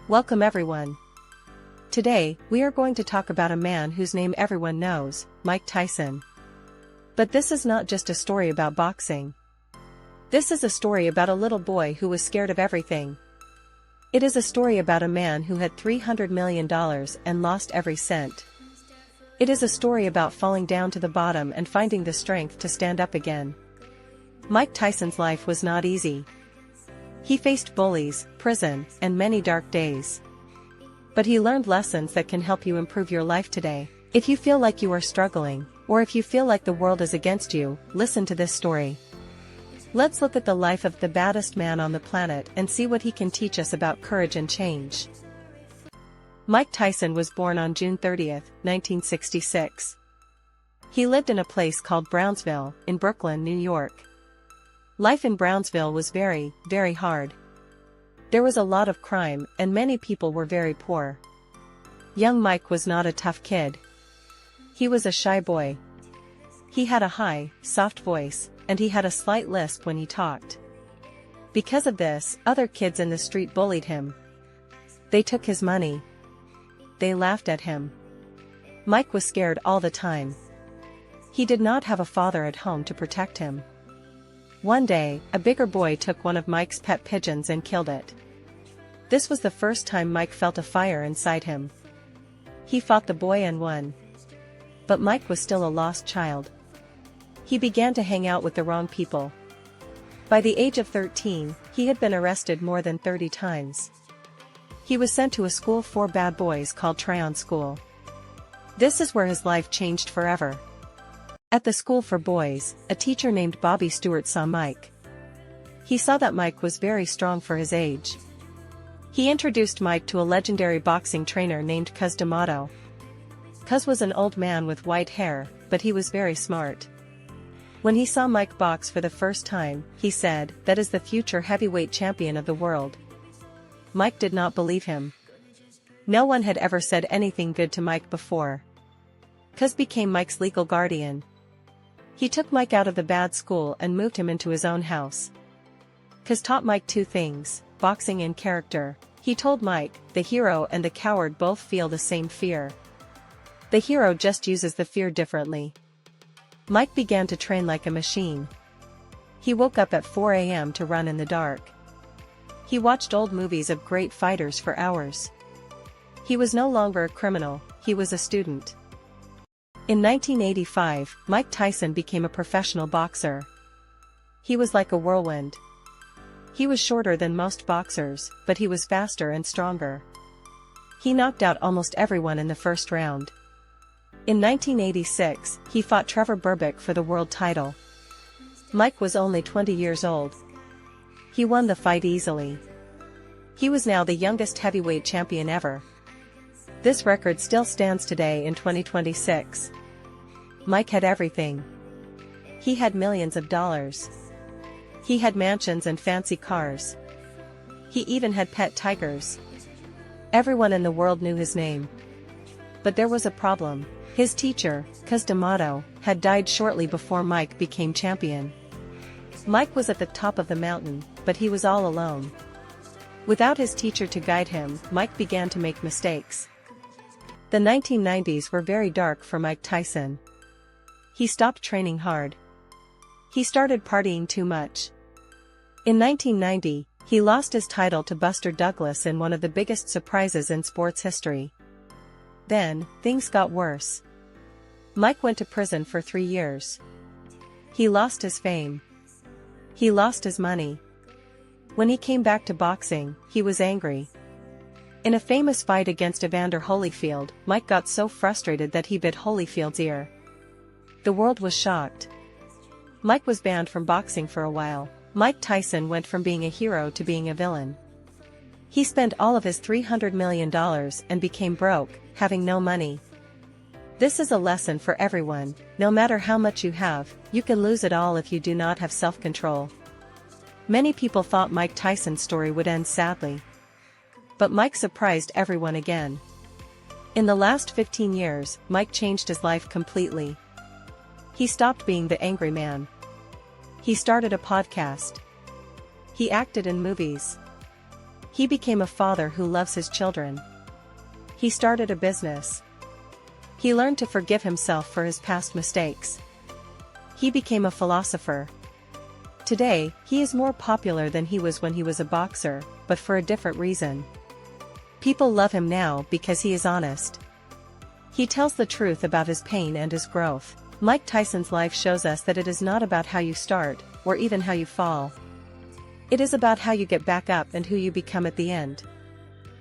Welcome everyone. Today, we are going to talk about a man whose name everyone knows, Mike Tyson. But this is not just a story about boxing. This is a story about a little boy who was scared of everything. It is a story about a man who had $300 million and lost every cent. It is a story about falling down to the bottom and finding the strength to stand up again. Mike Tyson's life was not easy. He faced bullies, prison, and many dark days. But he learned lessons that can help you improve your life today. If you feel like you are struggling, or if you feel like the world is against you, listen to this story. Let's look at the life of the baddest man on the planet and see what he can teach us about courage and change. Mike Tyson was born on June 30, 1966. He lived in a place called Brownsville, in Brooklyn, New York. Life in Brownsville was very, very hard. There was a lot of crime and many people were very poor. Young Mike was not a tough kid. He was a shy boy. He had a high, soft voice, and he had a slight lisp when he talked. Because of this, other kids in the street bullied him. They took his money. They laughed at him. Mike was scared all the time. He did not have a father at home to protect him. One day, a bigger boy took one of Mike's pet pigeons and killed it. This was the first time Mike felt a fire inside him. He fought the boy and won. But Mike was still a lost child. He began to hang out with the wrong people. By the age of 13, he had been arrested more than 30 times. He was sent to a school for bad boys called Tryon School. This is where his life changed forever. At the school for boys, a teacher named Bobby Stewart saw Mike. He saw that Mike was very strong for his age. He introduced Mike to a legendary boxing trainer named Cus D'Amato. Cus was an old man with white hair, but he was very smart. When he saw Mike box for the first time, he said, "That is the future heavyweight champion of the world." Mike did not believe him. No one had ever said anything good to Mike before. Cus became Mike's legal guardian. He took Mike out of the bad school and moved him into his own house. Cus taught Mike two things, boxing and character. He told Mike, the hero and the coward both feel the same fear. The hero just uses the fear differently. Mike began to train like a machine. He woke up at 4 a.m. to run in the dark. He watched old movies of great fighters for hours. He was no longer a criminal, he was a student. In 1985, Mike Tyson became a professional boxer. He was like a whirlwind. He was shorter than most boxers, but he was faster and stronger. He knocked out almost everyone in the first round. In 1986, he fought Trevor Berbick for the world title. Mike was only 20 years old. He won the fight easily. He was now the youngest heavyweight champion ever. This record still stands today in 2026. Mike had everything. He had millions of dollars. He had mansions and fancy cars. He even had pet tigers. Everyone in the world knew his name. But there was a problem. His teacher, Cus D'Amato, had died shortly before Mike became champion. Mike was at the top of the mountain, but he was all alone. Without his teacher to guide him, Mike began to make mistakes. The 1990s were very dark for Mike Tyson. He stopped training hard. He started partying too much. In 1990, he lost his title to Buster Douglas in one of the biggest surprises in sports history. Then, things got worse. Mike went to prison for 3 years. He lost his fame. He lost his money. When he came back to boxing, he was angry. In a famous fight against Evander Holyfield, Mike got so frustrated that he bit Holyfield's ear. The world was shocked. Mike was banned from boxing for a while. Mike Tyson went from being a hero to being a villain. He spent all of his $300 million and became broke, having no money. This is a lesson for everyone. No matter how much you have, you can lose it all if you do not have self-control. Many people thought Mike Tyson's story would end sadly. But Mike surprised everyone again. In the last 15 years, Mike changed his life completely. He stopped being the angry man. He started a podcast. He acted in movies. He became a father who loves his children. He started a business. He learned to forgive himself for his past mistakes. He became a philosopher. Today, he is more popular than he was when he was a boxer, but for a different reason. People love him now because he is honest. He tells the truth about his pain and his growth. Mike Tyson's life shows us that it is not about how you start, or even how you fall. It is about how you get back up and who you become at the end.